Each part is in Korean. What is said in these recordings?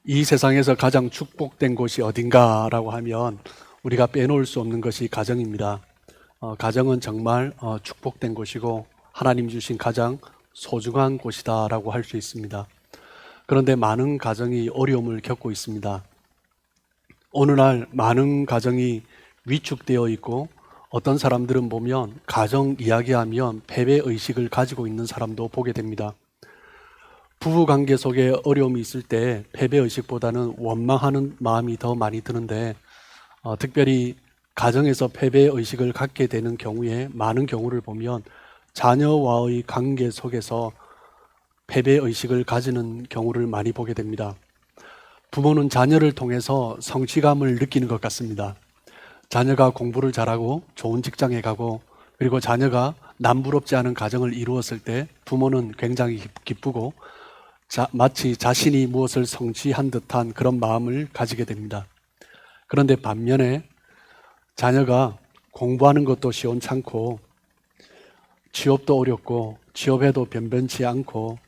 이 세상에서 가장 축복된 곳이 어딘가라고 하면 우리가 빼놓을 수 없는 것이 가정입니다. 가정은 정말 축복된 곳이고 하나님 주신 가장 소중한 곳이다라고 할 수 있습니다. 그런데 많은 가정이 어려움을 겪고 있습니다. 오늘날 많은 가정이 위축되어 있고 어떤 사람들은 보면 가정 이야기하면 패배의식을 가지고 있는 사람도 보게 됩니다. 부부 관계 속에 어려움이 있을 때 패배의식보다는 원망하는 마음이 더 많이 드는데 특별히 가정에서 패배의식을 갖게 되는 경우에 많은 경우를 보면 자녀와의 관계 속에서 패배의식을 가지는 경우를 많이 보게 됩니다. 부모는 자녀를 통해서 성취감을 느끼는 것 같습니다. 자녀가 공부를 잘하고 좋은 직장에 가고 그리고 자녀가 남부럽지 않은 가정을 이루었을 때 부모는 굉장히 기쁘고 마치 자신이 무엇을 성취한 듯한 그런 마음을 가지게 됩니다. 그런데 반면에 자녀가 공부하는 것도 시원찮고 취업도 어렵고 취업해도 변변치 않고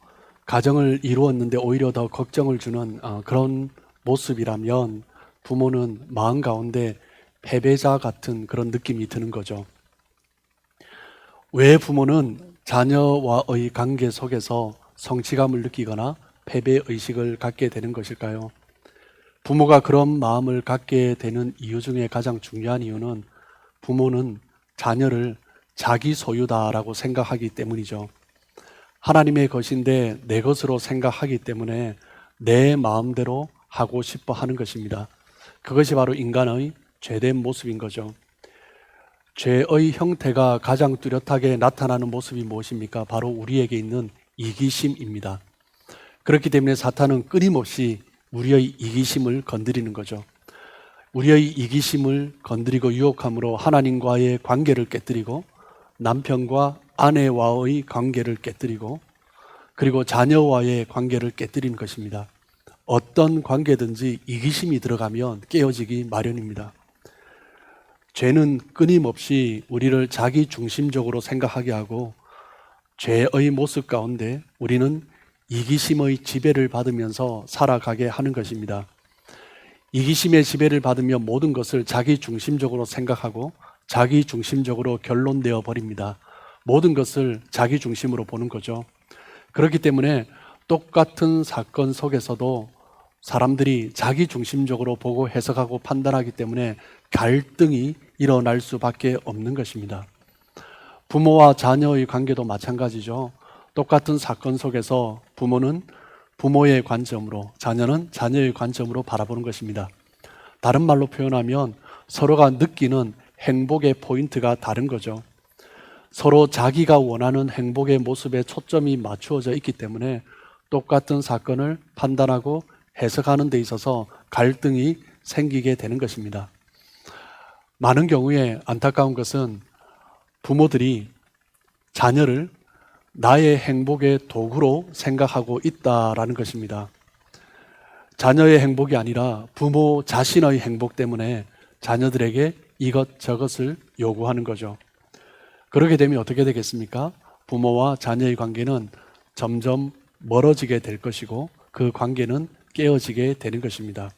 가정을 이루었는데 오히려 더 걱정을 주는 그런 모습이라면 부모는 마음 가운데 패배자 같은 그런 느낌이 드는 거죠. 왜 부모는 자녀와의 관계 속에서 성취감을 느끼거나 패배의식을 갖게 되는 것일까요? 부모가 그런 마음을 갖게 되는 이유 중에 가장 중요한 이유는 부모는 자녀를 자기 소유다라고 생각하기 때문이죠. 하나님의 것인데 내 것으로 생각하기 때문에 내 마음대로 하고 싶어 하는 것입니다. 그것이 바로 인간의 죄된 모습인 거죠. 죄의 형태가 가장 뚜렷하게 나타나는 모습이 무엇입니까? 바로 우리에게 있는 이기심입니다. 그렇기 때문에 사탄은 끊임없이 우리의 이기심을 건드리는 거죠. 우리의 이기심을 건드리고 유혹함으로 하나님과의 관계를 깨뜨리고 남편과 아내와의 관계를 깨뜨리고 그리고 자녀와의 관계를 깨뜨리는 것입니다. 어떤 관계든지 이기심이 들어가면 깨어지기 마련입니다. 죄는 끊임없이 우리를 자기 중심적으로 생각하게 하고 죄의 모습 가운데 우리는 이기심의 지배를 받으면서 살아가게 하는 것입니다. 이기심의 지배를 받으면 모든 것을 자기 중심적으로 생각하고 자기 중심적으로 결론되어 버립니다. 모든 것을 자기 중심으로 보는 거죠. 그렇기 때문에 똑같은 사건 속에서도 사람들이 자기 중심적으로 보고 해석하고 판단하기 때문에 갈등이 일어날 수밖에 없는 것입니다. 부모와 자녀의 관계도 마찬가지죠. 똑같은 사건 속에서 부모는 부모의 관점으로, 자녀는 자녀의 관점으로 바라보는 것입니다. 다른 말로 표현하면 서로가 느끼는 행복의 포인트가 다른 거죠. 서로 자기가 원하는 행복의 모습에 초점이 맞추어져 있기 때문에 똑같은 사건을 판단하고 해석하는 데 있어서 갈등이 생기게 되는 것입니다. 많은 경우에 안타까운 것은 부모들이 자녀를 나의 행복의 도구로 생각하고 있다라는 것입니다. 자녀의 행복이 아니라 부모 자신의 행복 때문에 자녀들에게 이것저것을 요구하는 거죠. 그렇게 되면 어떻게 되겠습니까? 부모와 자녀의 관계는 점점 멀어지게 될 것이고 그 관계는 깨어지게 되는 것입니다.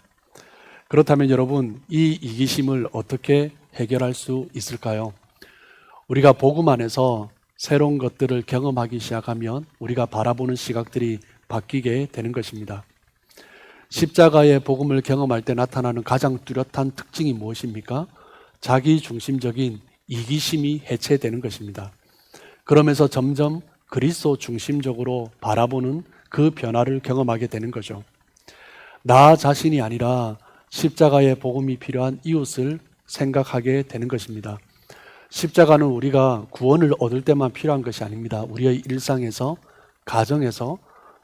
그렇다면 여러분, 이 이기심을 어떻게 해결할 수 있을까요? 우리가 복음 안에서 새로운 것들을 경험하기 시작하면 우리가 바라보는 시각들이 바뀌게 되는 것입니다. 십자가의 복음을 경험할 때 나타나는 가장 뚜렷한 특징이 무엇입니까? 자기 중심적인 이기심이 해체되는 것입니다. 그러면서 점점 그리스도 중심적으로 바라보는 그 변화를 경험하게 되는 거죠. 나 자신이 아니라 십자가의 복음이 필요한 이웃을 생각하게 되는 것입니다. 십자가는 우리가 구원을 얻을 때만 필요한 것이 아닙니다. 우리의 일상에서, 가정에서,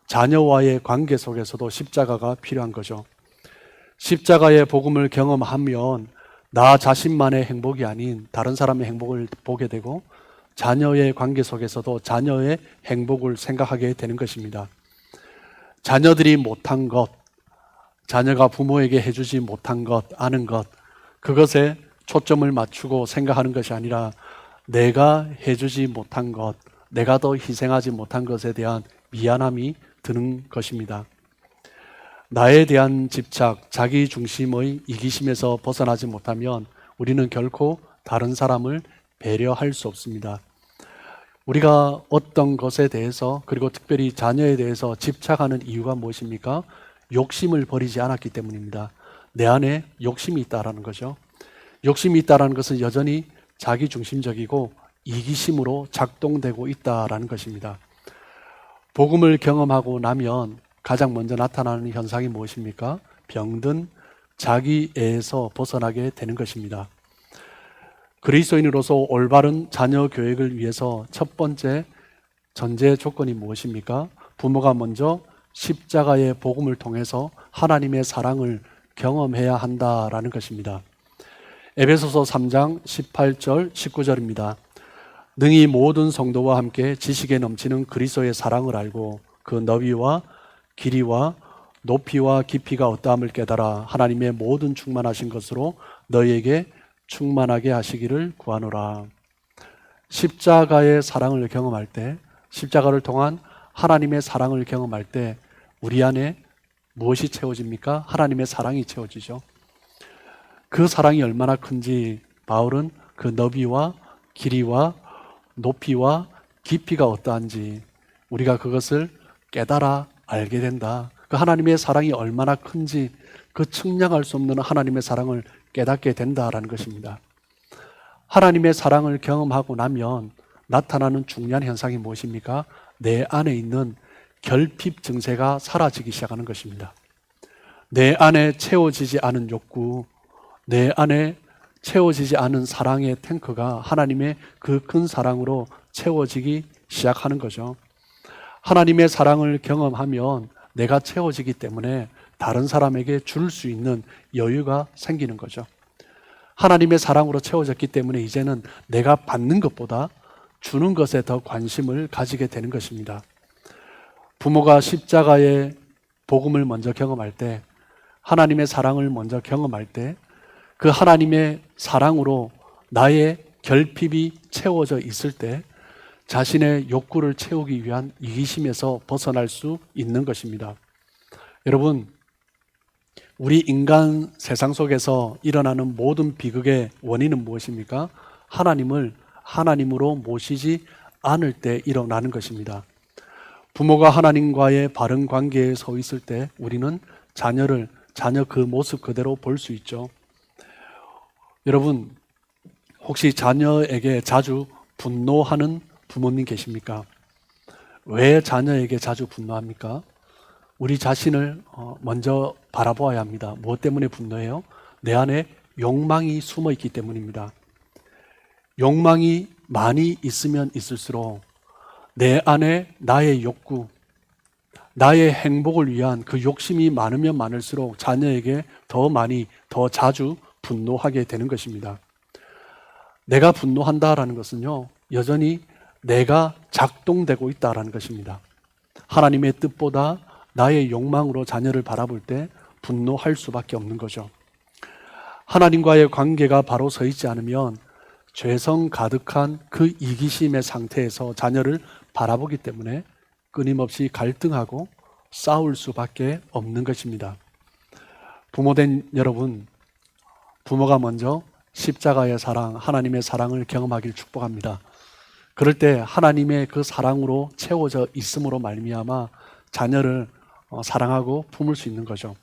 자녀와의 관계 속에서도 십자가가 필요한 거죠. 십자가의 복음을 경험하면 나 자신만의 행복이 아닌 다른 사람의 행복을 보게 되고 자녀의 관계 속에서도 자녀의 행복을 생각하게 되는 것입니다. 자녀들이 못한 것, 자녀가 부모에게 해주지 못한 것, 아는 것, 그것에 초점을 맞추고 생각하는 것이 아니라 내가 해주지 못한 것, 내가 더 희생하지 못한 것에 대한 미안함이 드는 것입니다. 나에 대한 집착, 자기 중심의 이기심에서 벗어나지 못하면 우리는 결코 다른 사람을 배려할 수 없습니다. 우리가 어떤 것에 대해서, 그리고 특별히 자녀에 대해서 집착하는 이유가 무엇입니까? 욕심을 버리지 않았기 때문입니다. 내 안에 욕심이 있다라는 거죠. 욕심이 있다라는 것은 여전히 자기 중심적이고 이기심으로 작동되고 있다라는 것입니다. 복음을 경험하고 나면 가장 먼저 나타나는 현상이 무엇입니까? 병든 자기애에서 벗어나게 되는 것입니다. 그리스도인으로서 올바른 자녀 교육을 위해서 첫 번째 전제 조건이 무엇입니까? 부모가 먼저 십자가의 복음을 통해서 하나님의 사랑을 경험해야 한다라는 것입니다. 에베소서 3장 18절 19절입니다. 능히 모든 성도와 함께 지식에 넘치는 그리스도의 사랑을 알고 그 너비와 길이와 높이와 깊이가 어떠함을 깨달아 하나님의 모든 충만하신 것으로 너희에게 충만하게 하시기를 구하노라. 십자가의 사랑을 경험할 때, 십자가를 통한 하나님의 사랑을 경험할 때 우리 안에 무엇이 채워집니까? 하나님의 사랑이 채워지죠. 그 사랑이 얼마나 큰지 바울은 그 너비와 길이와 높이와 깊이가 어떠한지 우리가 그것을 깨달아 알게 된다. 그 하나님의 사랑이 얼마나 큰지 그 측량할 수 없는 하나님의 사랑을 깨닫게 된다라는 것입니다. 하나님의 사랑을 경험하고 나면 나타나는 중요한 현상이 무엇입니까? 내 안에 있는 결핍 증세가 사라지기 시작하는 것입니다. 내 안에 채워지지 않은 욕구, 내 안에 채워지지 않은 사랑의 탱크가 하나님의 그 큰 사랑으로 채워지기 시작하는 거죠. 하나님의 사랑을 경험하면 내가 채워지기 때문에 다른 사람에게 줄 수 있는 여유가 생기는 거죠. 하나님의 사랑으로 채워졌기 때문에 이제는 내가 받는 것보다 주는 것에 더 관심을 가지게 되는 것입니다. 부모가 십자가의 복음을 먼저 경험할 때, 하나님의 사랑을 먼저 경험할 때 그 하나님의 사랑으로 나의 결핍이 채워져 있을 때 자신의 욕구를 채우기 위한 이기심에서 벗어날 수 있는 것입니다. 여러분, 우리 인간 세상 속에서 일어나는 모든 비극의 원인은 무엇입니까? 하나님을 하나님으로 모시지 않을 때 일어나는 것입니다. 부모가 하나님과의 바른 관계에 서 있을 때 우리는 자녀 그 모습 그대로 볼 수 있죠. 여러분, 혹시 자녀에게 자주 분노하는 부모님 계십니까? 왜 자녀에게 자주 분노합니까? 우리 자신을 먼저 바라보아야 합니다. 무엇 때문에 분노해요? 내 안에 욕망이 숨어 있기 때문입니다. 욕망이 많이 있으면 있을수록 내 안에 나의 욕구, 나의 행복을 위한 그 욕심이 많으면 많을수록 자녀에게 더 많이, 더 자주 분노하게 되는 것입니다. 내가 분노한다라는 것은요, 여전히 내가 작동되고 있다라는 것입니다. 하나님의 뜻보다 나의 욕망으로 자녀를 바라볼 때 분노할 수밖에 없는 거죠. 하나님과의 관계가 바로 서 있지 않으면 죄성 가득한 그 이기심의 상태에서 자녀를 바라보기 때문에 끊임없이 갈등하고 싸울 수밖에 없는 것입니다. 부모된 여러분, 부모가 먼저 십자가의 사랑, 하나님의 사랑을 경험하길 축복합니다. 그럴 때 하나님의 그 사랑으로 채워져 있음으로 말미암아 자녀를 사랑하고 품을 수 있는 거죠.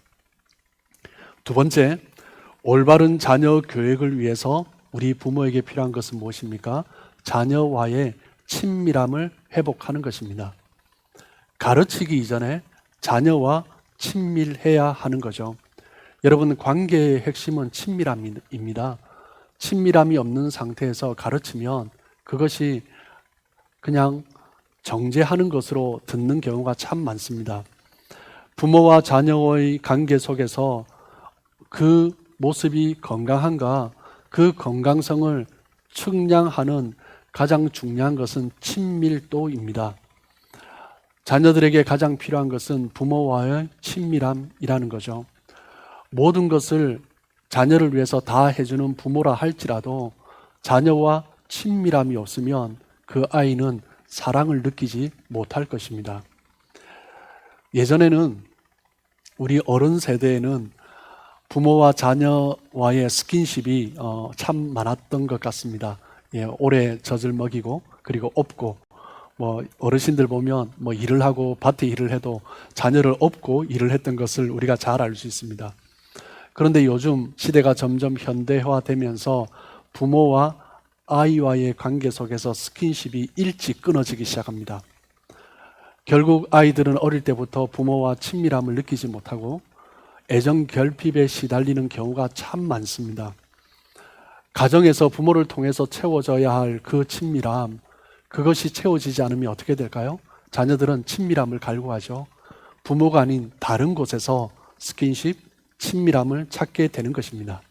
두 번째, 올바른 자녀 교육을 위해서 우리 부모에게 필요한 것은 무엇입니까? 자녀와의 친밀함을 회복하는 것입니다. 가르치기 이전에 자녀와 친밀해야 하는 거죠. 여러분, 관계의 핵심은 친밀함입니다. 친밀함이 없는 상태에서 가르치면 그것이 그냥 정죄하는 것으로 듣는 경우가 참 많습니다. 부모와 자녀의 관계 속에서 그 모습이 건강한가, 그 건강성을 측량하는 가장 중요한 것은 친밀도입니다. 자녀들에게 가장 필요한 것은 부모와의 친밀함이라는 거죠. 모든 것을 자녀를 위해서 다 해주는 부모라 할지라도 자녀와 친밀함이 없으면 그 아이는 사랑을 느끼지 못할 것입니다. 예전에는 우리 어른 세대에는 부모와 자녀와의 스킨십이 참 많았던 것 같습니다. 오래 젖을 먹이고 그리고 업고, 어르신들 보면 일을 하고 밭에 일을 해도 자녀를 업고 일을 했던 것을 우리가 잘 알 수 있습니다. 그런데 요즘 시대가 점점 현대화되면서 부모와 아이와의 관계 속에서 스킨십이 일찍 끊어지기 시작합니다. 결국 아이들은 어릴 때부터 부모와 친밀함을 느끼지 못하고 애정 결핍에 시달리는 경우가 참 많습니다. 가정에서 부모를 통해서 채워져야 할 그 친밀함, 그것이 채워지지 않으면 어떻게 될까요? 자녀들은 친밀함을 갈구하죠. 부모가 아닌 다른 곳에서 스킨십, 친밀함을 찾게 되는 것입니다.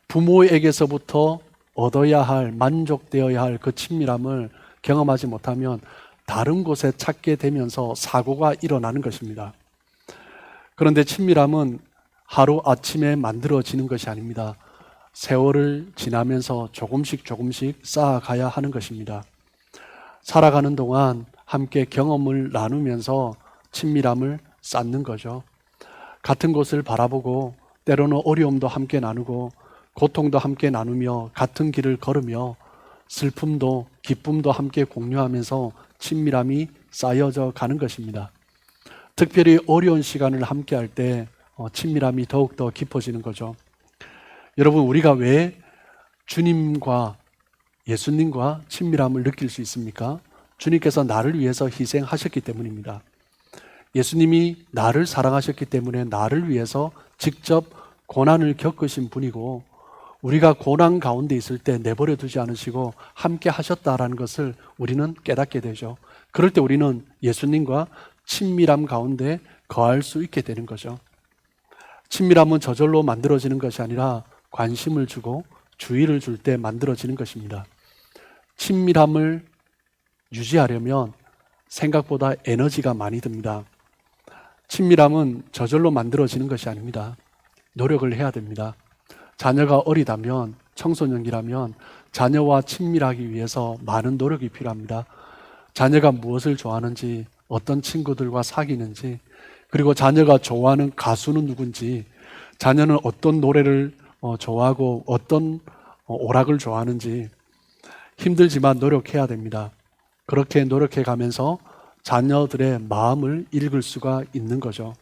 부모에게서부터 얻어야 할, 만족되어야 할 그 친밀함을 경험하지 못하면 다른 곳에 찾게 되면서 사고가 일어나는 것입니다. 그런데 친밀함은 하루 아침에 만들어지는 것이 아닙니다. 세월을 지나면서 조금씩 쌓아가야 하는 것입니다. 살아가는 동안 함께 경험을 나누면서 친밀함을 쌓는 거죠. 같은 곳을 바라보고 때로는 어려움도 함께 나누고 고통도 함께 나누며 같은 길을 걸으며 슬픔도 기쁨도 함께 공유하면서 친밀함이 쌓여져 가는 것입니다. 특별히 어려운 시간을 함께 할 때 친밀함이 더욱더 깊어지는 거죠. 여러분, 우리가 왜 주님과 예수님과 친밀함을 느낄 수 있습니까? 주님께서 나를 위해서 희생하셨기 때문입니다. 예수님이 나를 사랑하셨기 때문에 나를 위해서 직접 고난을 겪으신 분이고, 우리가 고난 가운데 있을 때 내버려 두지 않으시고 함께 하셨다라는 것을 우리는 깨닫게 되죠. 그럴 때 우리는 예수님과 친밀함 가운데 거할 수 있게 되는 거죠. 친밀함은 저절로 만들어지는 것이 아니라 관심을 주고 주의를 줄 때 만들어지는 것입니다. 친밀함을 유지하려면 생각보다 에너지가 많이 듭니다. 친밀함은 저절로 만들어지는 것이 아닙니다. 노력을 해야 됩니다. 자녀가 어리다면, 청소년이라면 자녀와 친밀하기 위해서 많은 노력이 필요합니다. 자녀가 무엇을 좋아하는지, 어떤 친구들과 사귀는지, 그리고 자녀가 좋아하는 가수는 누군지, 자녀는 어떤 노래를 좋아하고 어떤 오락을 좋아하는지 힘들지만 노력해야 됩니다. 그렇게 노력해 가면서 자녀들의 마음을 읽을 수가 있는 거죠.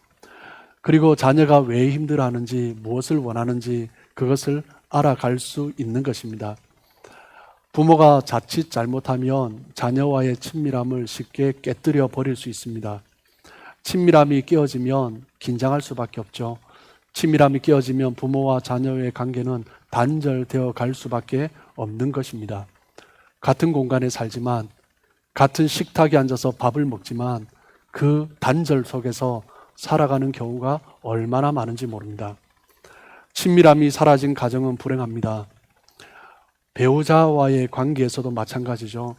그리고 자녀가 왜 힘들어하는지, 무엇을 원하는지 그것을 알아갈 수 있는 것입니다. 부모가 자칫 잘못하면 자녀와의 친밀함을 쉽게 깨뜨려 버릴 수 있습니다. 친밀함이 깨어지면 긴장할 수밖에 없죠. 친밀함이 깨어지면 부모와 자녀의 관계는 단절되어 갈 수밖에 없는 것입니다. 같은 공간에 살지만, 같은 식탁에 앉아서 밥을 먹지만 그 단절 속에서 살아가는 경우가 얼마나 많은지 모릅니다. 친밀함이 사라진 가정은 불행합니다. 배우자와의 관계에서도 마찬가지죠.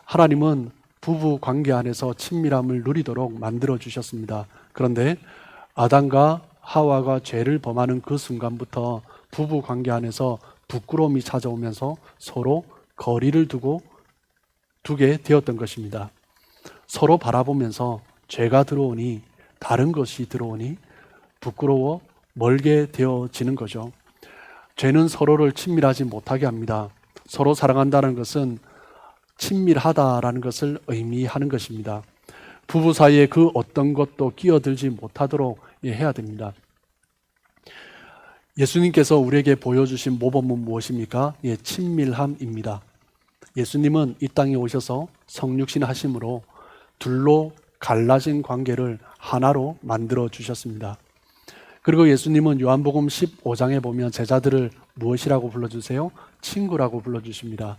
하나님은 부부 관계 안에서 친밀함을 누리도록 만들어 주셨습니다. 그런데 아담과 하와가 죄를 범하는 그 순간부터 부부 관계 안에서 부끄러움이 찾아오면서 서로 거리를 두게 되었던 것입니다. 서로 바라보면서 죄가 들어오니, 다른 것이 들어오니 부끄러워 멀게 되어지는 거죠. 죄는 서로를 친밀하지 못하게 합니다. 서로 사랑한다는 것은 친밀하다라는 것을 의미하는 것입니다. 부부 사이에 그 어떤 것도 끼어들지 못하도록 해야 됩니다. 예수님께서 우리에게 보여주신 모범은 무엇입니까? 친밀함입니다. 예수님은 이 땅에 오셔서 성육신 하심으로 둘로 갈라진 관계를 하나로 만들어 주셨습니다. 그리고 예수님은 요한복음 15장에 보면 제자들을 무엇이라고 불러주세요? 친구라고 불러주십니다.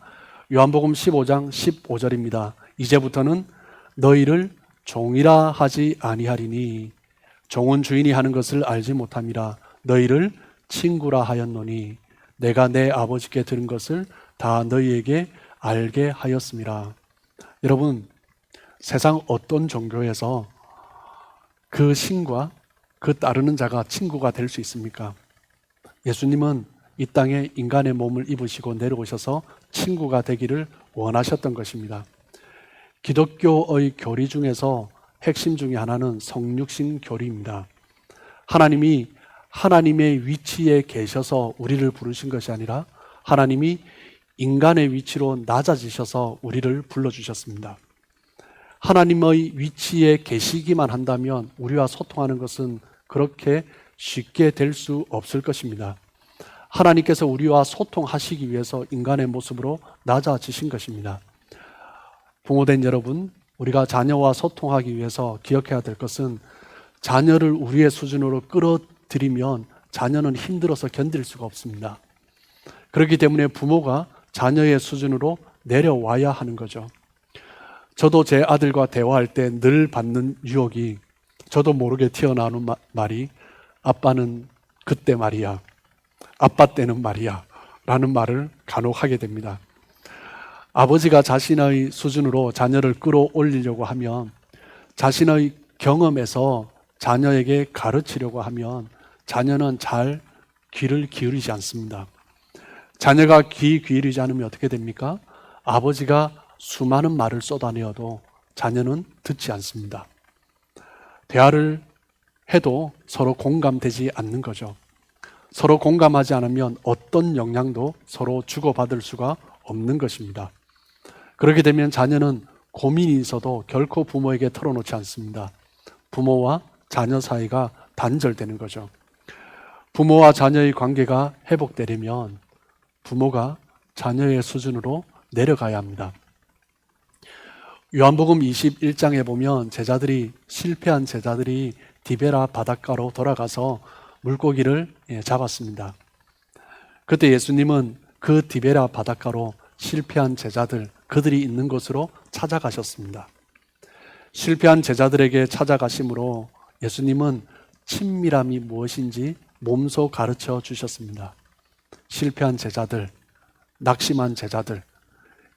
요한복음 15장 15절입니다. 이제부터는 너희를 종이라 하지 아니하리니 종은 주인이 하는 것을 알지 못함이라. 너희를 친구라 하였노니 내가 내 아버지께 들은 것을 다 너희에게 알게 하였음이라. 여러분, 세상 어떤 종교에서 그 신과 그 따르는 자가 친구가 될 수 있습니까? 예수님은 이 땅에 인간의 몸을 입으시고 내려오셔서 친구가 되기를 원하셨던 것입니다. 기독교의 교리 중에서 핵심 중에 하나는 성육신 교리입니다. 하나님이 하나님의 위치에 계셔서 우리를 부르신 것이 아니라 하나님이 인간의 위치로 낮아지셔서 우리를 불러주셨습니다. 하나님의 위치에 계시기만 한다면 우리와 소통하는 것은 그렇게 쉽게 될 수 없을 것입니다. 하나님께서 우리와 소통하시기 위해서 인간의 모습으로 낮아지신 것입니다. 부모된 여러분, 우리가 자녀와 소통하기 위해서 기억해야 될 것은 자녀를 우리의 수준으로 끌어들이면 자녀는 힘들어서 견딜 수가 없습니다. 그렇기 때문에 부모가 자녀의 수준으로 내려와야 하는 거죠. 저도 제 아들과 대화할 때 늘 받는 유혹이 저도 모르게 튀어나오는 말이 아빠는 그때 말이야, 아빠 때는 말이야 라는 말을 간혹 하게 됩니다. 아버지가 자신의 수준으로 자녀를 끌어올리려고 하면 자신의 경험에서 자녀에게 가르치려고 하면 자녀는 잘 귀를 기울이지 않습니다. 자녀가 귀 기울이지 않으면 어떻게 됩니까? 아버지가 수많은 말을 쏟아내어도 자녀는 듣지 않습니다. 대화를 해도 서로 공감되지 않는 거죠. 서로 공감하지 않으면 어떤 영향도 서로 주고받을 수가 없는 것입니다. 그렇게 되면 자녀는 고민이 있어도 결코 부모에게 털어놓지 않습니다. 부모와 자녀 사이가 단절되는 거죠. 부모와 자녀의 관계가 회복되려면 부모가 자녀의 수준으로 내려가야 합니다. 요한복음 21장에 보면 실패한 제자들이 디베라 바닷가로 돌아가서 물고기를 잡았습니다. 그때 예수님은 그 디베라 바닷가로 실패한 제자들, 그들이 있는 곳으로 찾아가셨습니다. 실패한 제자들에게 찾아가심으로 예수님은 친밀함이 무엇인지 몸소 가르쳐 주셨습니다. 실패한 제자들, 낙심한 제자들,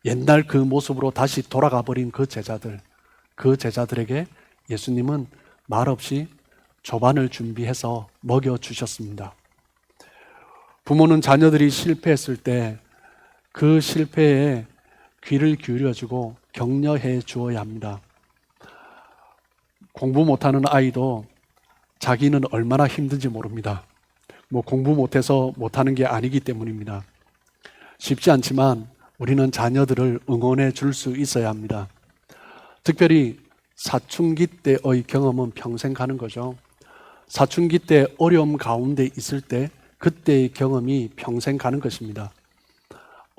옛날 그 모습으로 다시 돌아가 버린 그 제자들에게 예수님은 말없이 조반을 준비해서 먹여주셨습니다. 부모는 자녀들이 실패했을 때 그 실패에 귀를 기울여주고 격려해 주어야 합니다. 공부 못하는 아이도 자기는 얼마나 힘든지 모릅니다. 공부 못해서 못하는 게 아니기 때문입니다. 쉽지 않지만 우리는 자녀들을 응원해 줄 수 있어야 합니다. 특별히 사춘기 때의 경험은 평생 가는 거죠. 사춘기 때 어려움 가운데 있을 때 그때의 경험이 평생 가는 것입니다.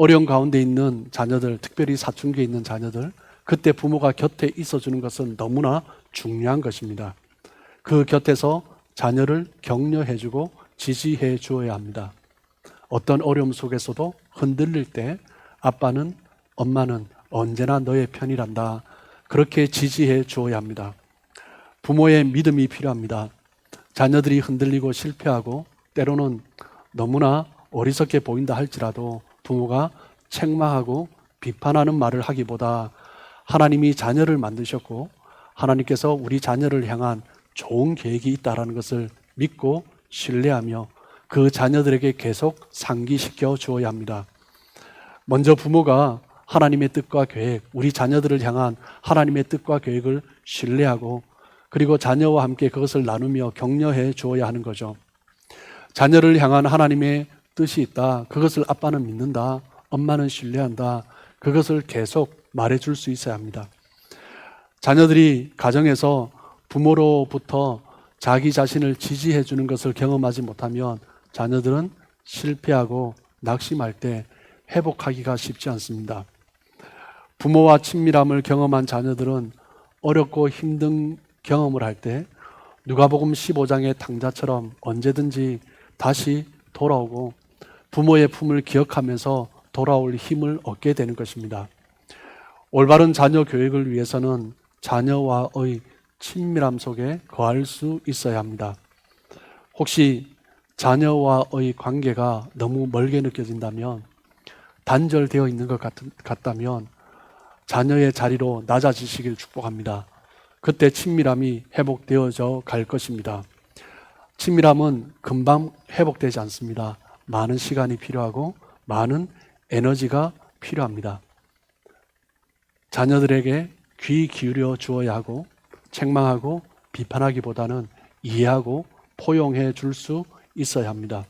어려움 가운데 있는 자녀들, 특별히 사춘기에 있는 자녀들, 그때 부모가 곁에 있어주는 것은 너무나 중요한 것입니다. 그 곁에서 자녀를 격려해주고 지지해 주어야 합니다. 어떤 어려움 속에서도 흔들릴 때 아빠는, 엄마는 언제나 너의 편이란다. 그렇게 지지해 주어야 합니다. 부모의 믿음이 필요합니다. 자녀들이 흔들리고 실패하고 때로는 너무나 어리석게 보인다 할지라도 부모가 책망하고 비판하는 말을 하기보다 하나님이 자녀를 만드셨고 하나님께서 우리 자녀를 향한 좋은 계획이 있다는 것을 믿고 신뢰하며 그 자녀들에게 계속 상기시켜 주어야 합니다. 먼저 부모가 하나님의 뜻과 계획, 우리 자녀들을 향한 하나님의 뜻과 계획을 신뢰하고 그리고 자녀와 함께 그것을 나누며 격려해 주어야 하는 거죠. 자녀를 향한 하나님의 뜻이 있다. 그것을 아빠는 믿는다. 엄마는 신뢰한다. 그것을 계속 말해줄 수 있어야 합니다. 자녀들이 가정에서 부모로부터 자기 자신을 지지해 주는 것을 경험하지 못하면 자녀들은 실패하고 낙심할 때 회복하기가 쉽지 않습니다. 부모와 친밀함을 경험한 자녀들은 어렵고 힘든 경험을 할 때 누가복음 15장의 탕자처럼 언제든지 다시 돌아오고 부모의 품을 기억하면서 돌아올 힘을 얻게 되는 것입니다. 올바른 자녀 교육을 위해서는 자녀와의 친밀함 속에 거할 수 있어야 합니다. 혹시 자녀와의 관계가 너무 멀게 느껴진다면, 단절되어 있는 것 같다면 자녀의 자리로 낮아지시길 축복합니다. 그때 친밀함이 회복되어져 갈 것입니다. 친밀함은 금방 회복되지 않습니다. 많은 시간이 필요하고 많은 에너지가 필요합니다. 자녀들에게 귀 기울여 주어야 하고 책망하고 비판하기보다는 이해하고 포용해 줄 수 있어야 합니다.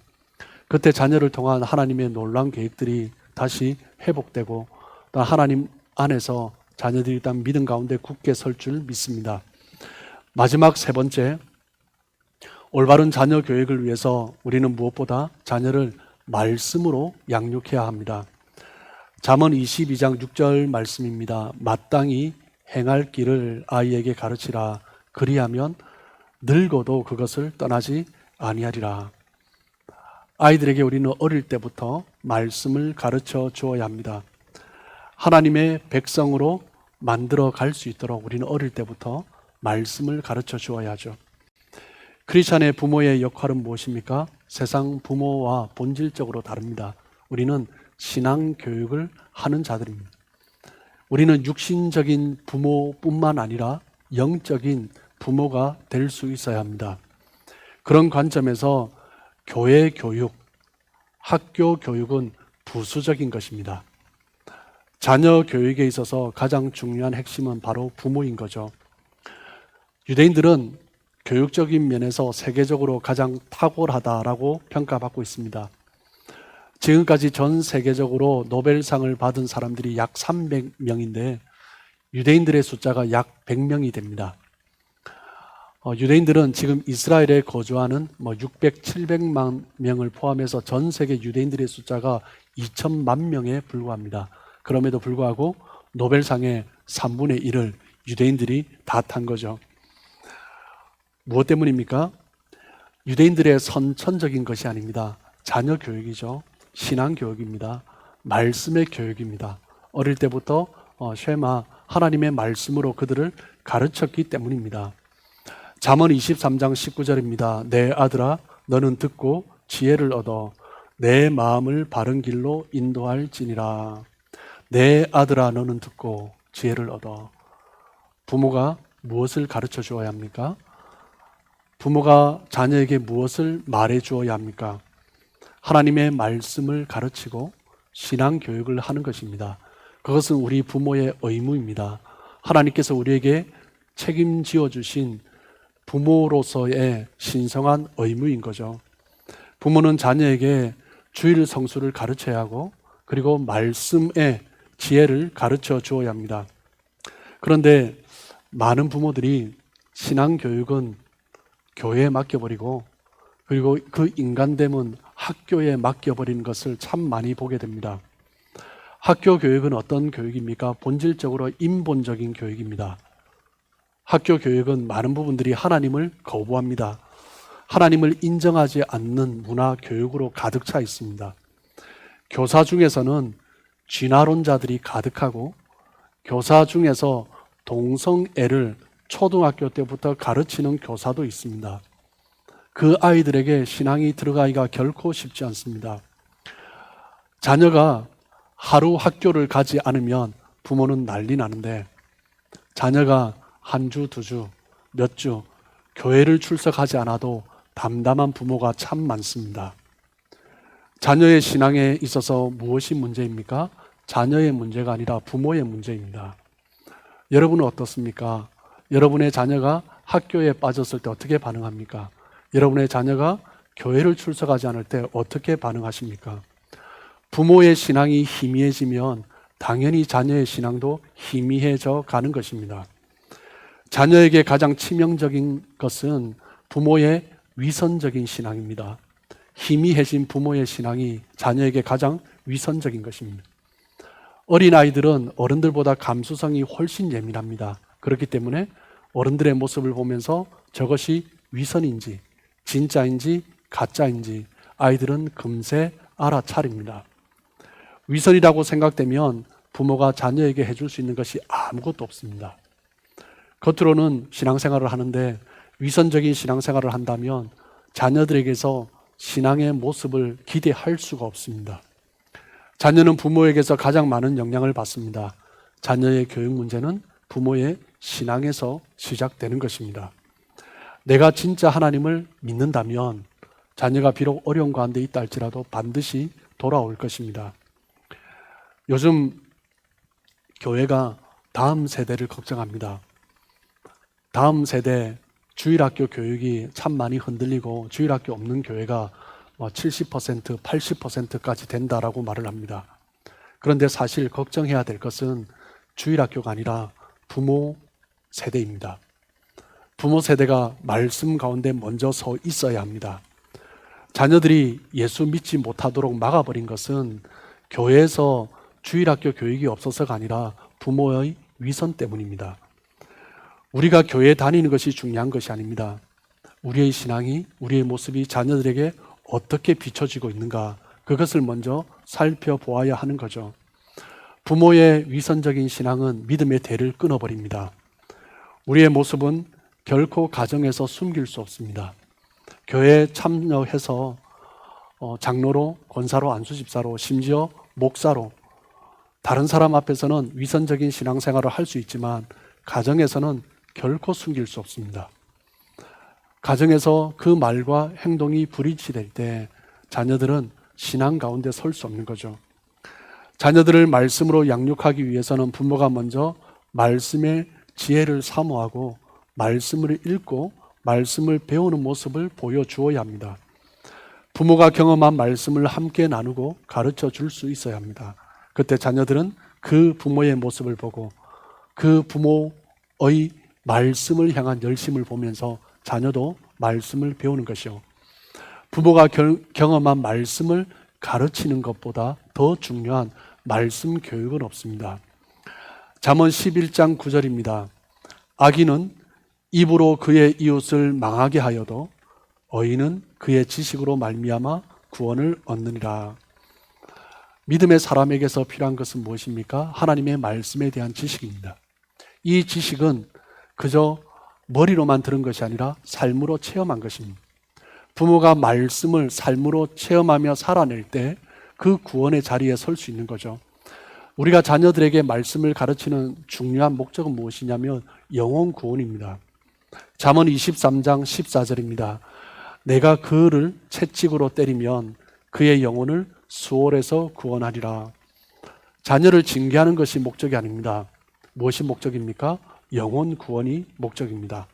그때 자녀를 통한 하나님의 놀라운 계획들이 다시 회복되고 또 하나님 안에서 자녀들이 일단 믿음 가운데 굳게 설 줄 믿습니다. 마지막 세 번째, 올바른 자녀 교육을 위해서 우리는 무엇보다 자녀를 말씀으로 양육해야 합니다. 잠언 22장 6절 말씀입니다. 마땅히 행할 길을 아이에게 가르치라. 그리하면 늙어도 그것을 떠나지 아니하리라. 아이들에게 우리는 어릴 때부터 말씀을 가르쳐 주어야 합니다. 하나님의 백성으로 만들어 갈 수 있도록 우리는 어릴 때부터 말씀을 가르쳐 주어야 하죠. 크리스찬의 부모의 역할은 무엇입니까? 세상 부모와 본질적으로 다릅니다. 우리는 신앙 교육을 하는 자들입니다. 우리는 육신적인 부모뿐만 아니라 영적인 부모가 될 수 있어야 합니다. 그런 관점에서 교회 교육, 학교 교육은 부수적인 것입니다. 자녀 교육에 있어서 가장 중요한 핵심은 바로 부모인 거죠. 유대인들은 교육적인 면에서 세계적으로 가장 탁월하다라고 평가받고 있습니다. 지금까지 전 세계적으로 노벨상을 받은 사람들이 약 300명인데 유대인들의 숫자가 약 100명이 됩니다. 유대인들은 지금 이스라엘에 거주하는 600, 700만 명을 포함해서 전 세계 유대인들의 숫자가 2천만 명에 불과합니다. 그럼에도 불구하고 노벨상의 3분의 1을 유대인들이 다 탄 거죠. 무엇 때문입니까? 유대인들의 선천적인 것이 아닙니다. 자녀 교육이죠. 신앙 교육입니다. 말씀의 교육입니다. 어릴 때부터 쉐마 하나님의 말씀으로 그들을 가르쳤기 때문입니다. 잠언 23장 19절입니다. 내 아들아 너는 듣고 지혜를 얻어 내 마음을 바른 길로 인도할지니라. 내 아들아 너는 듣고 지혜를 얻어. 부모가 무엇을 가르쳐 주어야 합니까? 부모가 자녀에게 무엇을 말해 주어야 합니까? 하나님의 말씀을 가르치고 신앙 교육을 하는 것입니다. 그것은 우리 부모의 의무입니다. 하나님께서 우리에게 책임지어 주신 부모로서의 신성한 의무인 거죠. 부모는 자녀에게 주일 성수를 가르쳐야 하고 그리고 말씀의 지혜를 가르쳐 주어야 합니다. 그런데 많은 부모들이 신앙 교육은 교회에 맡겨버리고 그리고 그 인간됨은 학교에 맡겨버리는 것을 참 많이 보게 됩니다. 학교 교육은 어떤 교육입니까? 본질적으로 인본적인 교육입니다. 학교 교육은 많은 부분들이 하나님을 거부합니다. 하나님을 인정하지 않는 문화 교육으로 가득 차 있습니다. 교사 중에서는 진화론자들이 가득하고 교사 중에서 동성애를 초등학교 때부터 가르치는 교사도 있습니다. 그 아이들에게 신앙이 들어가기가 결코 쉽지 않습니다. 자녀가 하루 학교를 가지 않으면 부모는 난리 나는데 자녀가 한 주, 두 주, 몇 주 교회를 출석하지 않아도 담담한 부모가 참 많습니다. 자녀의 신앙에 있어서 무엇이 문제입니까? 자녀의 문제가 아니라 부모의 문제입니다. 여러분은 어떻습니까? 여러분의 자녀가 학교에 빠졌을 때 어떻게 반응합니까? 여러분의 자녀가 교회를 출석하지 않을 때 어떻게 반응하십니까? 부모의 신앙이 희미해지면 당연히 자녀의 신앙도 희미해져 가는 것입니다. 자녀에게 가장 치명적인 것은 부모의 위선적인 신앙입니다. 희미해진 부모의 신앙이 자녀에게 가장 위선적인 것입니다. 어린아이들은 어른들보다 감수성이 훨씬 예민합니다. 그렇기 때문에 어른들의 모습을 보면서 저것이 위선인지 진짜인지 가짜인지 아이들은 금세 알아차립니다. 위선이라고 생각되면 부모가 자녀에게 해줄 수 있는 것이 아무것도 없습니다. 겉으로는 신앙생활을 하는데 위선적인 신앙생활을 한다면 자녀들에게서 신앙의 모습을 기대할 수가 없습니다. 자녀는 부모에게서 가장 많은 영향을 받습니다. 자녀의 교육 문제는 부모의 신앙에서 시작되는 것입니다. 내가 진짜 하나님을 믿는다면 자녀가 비록 어려운 가운데 있다 할지라도 반드시 돌아올 것입니다. 요즘 교회가 다음 세대를 걱정합니다. 다음 세대 주일학교 교육이 참 많이 흔들리고 주일학교 없는 교회가 70%, 80%까지 된다라고 말을 합니다. 그런데 사실 걱정해야 될 것은 주일학교가 아니라 부모 세대입니다. 부모 세대가 말씀 가운데 먼저 서 있어야 합니다. 자녀들이 예수 믿지 못하도록 막아버린 것은 교회에서 주일학교 교육이 없어서가 아니라 부모의 위선 때문입니다. 우리가 교회에 다니는 것이 중요한 것이 아닙니다. 우리의 신앙이, 우리의 모습이 자녀들에게 어떻게 비춰지고 있는가, 그것을 먼저 살펴보아야 하는 거죠. 부모의 위선적인 신앙은 믿음의 대를 끊어버립니다. 우리의 모습은 결코 가정에서 숨길 수 없습니다. 교회에 참여해서 장로로, 권사로, 안수집사로, 심지어 목사로 다른 사람 앞에서는 위선적인 신앙생활을 할 수 있지만 가정에서는 결코 숨길 수 없습니다. 가정에서 그 말과 행동이 불일치될 때 자녀들은 신앙 가운데 설 수 없는 거죠. 자녀들을 말씀으로 양육하기 위해서는 부모가 먼저 말씀의 지혜를 사모하고 말씀을 읽고 말씀을 배우는 모습을 보여주어야 합니다. 부모가 경험한 말씀을 함께 나누고 가르쳐 줄 수 있어야 합니다. 그때 자녀들은 그 부모의 모습을 보고 그 부모의 말씀을 향한 열심을 보면서 자녀도 말씀을 배우는 것이요. 부모가 경험한 말씀을 가르치는 것보다 더 중요한 말씀 교육은 없습니다. 잠언 11장 9절입니다. 악인은 입으로 그의 이웃을 망하게 하여도 어인은 그의 지식으로 말미암아 구원을 얻느니라. 믿음의 사람에게서 필요한 것은 무엇입니까? 하나님의 말씀에 대한 지식입니다. 이 지식은 그저 머리로만 들은 것이 아니라 삶으로 체험한 것입니다. 부모가 말씀을 삶으로 체험하며 살아낼 때 그 구원의 자리에 설 수 있는 거죠. 우리가 자녀들에게 말씀을 가르치는 중요한 목적은 무엇이냐면 영혼 구원입니다. 잠언 23장 14절입니다. 내가 그를 채찍으로 때리면 그의 영혼을 수월에서 구원하리라. 자녀를 징계하는 것이 목적이 아닙니다. 무엇이 목적입니까? 영혼 구원이 목적입니다.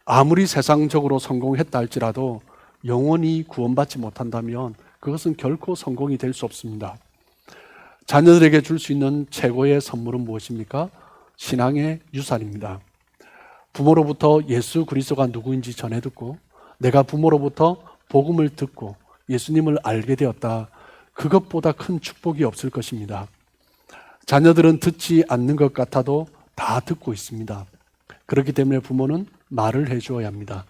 아무리 세상적으로 성공했다 할지라도 영혼이 구원받지 못한다면 그것은 결코 성공이 될 수 없습니다. 자녀들에게 줄 수 있는 최고의 선물은 무엇입니까? 신앙의 유산입니다. 부모로부터 예수 그리스도가 누구인지 전해 듣고 내가 부모로부터 복음을 듣고 예수님을 알게 되었다. 그것보다 큰 축복이 없을 것입니다. 자녀들은 듣지 않는 것 같아도 다 듣고 있습니다. 그렇기 때문에 부모는 말을 해주어야 합니다.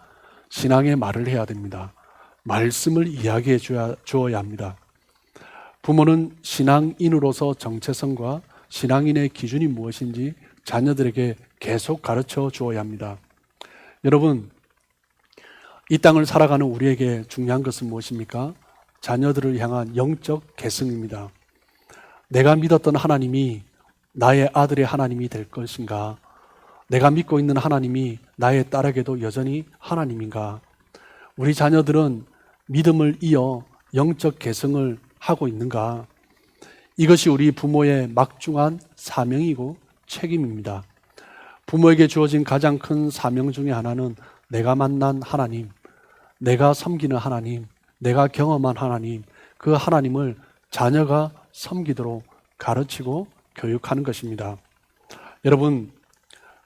신앙의 말을 해야 됩니다. 말씀을 이야기해 주어야 합니다. 부모는 신앙인으로서 정체성과 신앙인의 기준이 무엇인지 자녀들에게 계속 가르쳐 주어야 합니다. 여러분, 이 땅을 살아가는 우리에게 중요한 것은 무엇입니까? 자녀들을 향한 영적 계승입니다. 내가 믿었던 하나님이 나의 아들의 하나님이 될 것인가? 내가 믿고 있는 하나님이 나의 딸에게도 여전히 하나님인가? 우리 자녀들은 믿음을 이어 영적 계승을 하고 있는가? 이것이 우리 부모의 막중한 사명이고 책임입니다. 부모에게 주어진 가장 큰 사명 중에 하나는 내가 만난 하나님, 내가 섬기는 하나님, 내가 경험한 하나님, 그 하나님을 자녀가 섬기도록 가르치고 교육하는 것입니다. 여러분,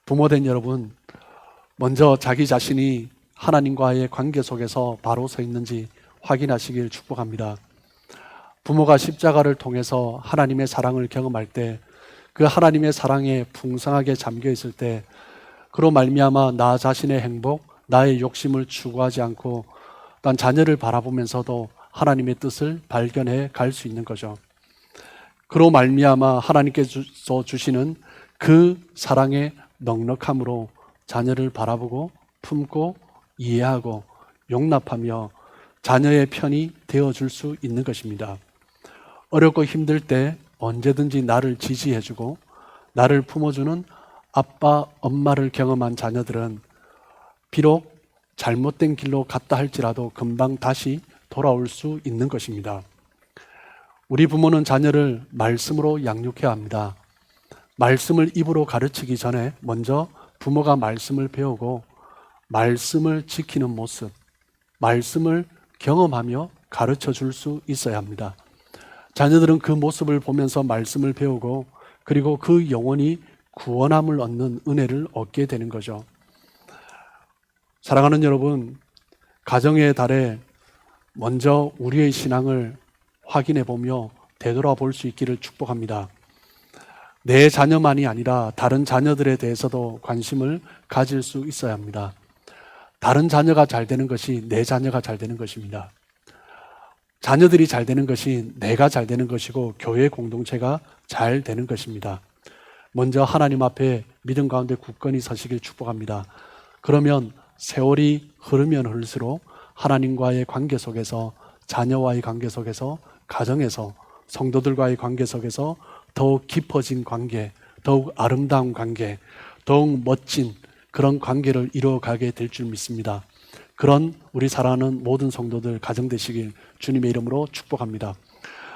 부모된 여러분, 먼저 자기 자신이 하나님과의 관계 속에서 바로 서 있는지 확인하시길 축복합니다. 부모가 십자가를 통해서 하나님의 사랑을 경험할 때, 그 하나님의 사랑에 풍성하게 잠겨 있을 때, 그로 말미암아 나 자신의 행복, 나의 욕심을 추구하지 않고 난 자녀를 바라보면서도 하나님의 뜻을 발견해 갈 수 있는 거죠. 그로 말미암아 하나님께서 주시는 그 사랑의 넉넉함으로 자녀를 바라보고 품고 이해하고 용납하며 자녀의 편이 되어줄 수 있는 것입니다. 어렵고 힘들 때 언제든지 나를 지지해주고 나를 품어주는 아빠, 엄마를 경험한 자녀들은 비록 잘못된 길로 갔다 할지라도 금방 다시 돌아올 수 있는 것입니다. 우리 부모는 자녀를 말씀으로 양육해야 합니다. 말씀을 입으로 가르치기 전에 먼저 부모가 말씀을 배우고 말씀을 지키는 모습, 말씀을 경험하며 가르쳐 줄 수 있어야 합니다. 자녀들은 그 모습을 보면서 말씀을 배우고 그리고 그 영혼이 구원함을 얻는 은혜를 얻게 되는 거죠. 사랑하는 여러분, 가정의 달에 먼저 우리의 신앙을 확인해 보며 되돌아볼 수 있기를 축복합니다. 내 자녀만이 아니라 다른 자녀들에 대해서도 관심을 가질 수 있어야 합니다. 다른 자녀가 잘 되는 것이 내 자녀가 잘 되는 것입니다. 자녀들이 잘 되는 것이 내가 잘 되는 것이고 교회 공동체가 잘 되는 것입니다. 먼저 하나님 앞에 믿음 가운데 굳건히 서시길 축복합니다. 그러면 세월이 흐르면 흐를수록 하나님과의 관계 속에서, 자녀와의 관계 속에서, 가정에서, 성도들과의 관계 속에서 더욱 깊어진 관계, 더욱 아름다운 관계, 더욱 멋진 그런 관계를 이루어가게 될 줄 믿습니다. 그런 우리 사랑하는 모든 성도들 가정 되시길 주님의 이름으로 축복합니다.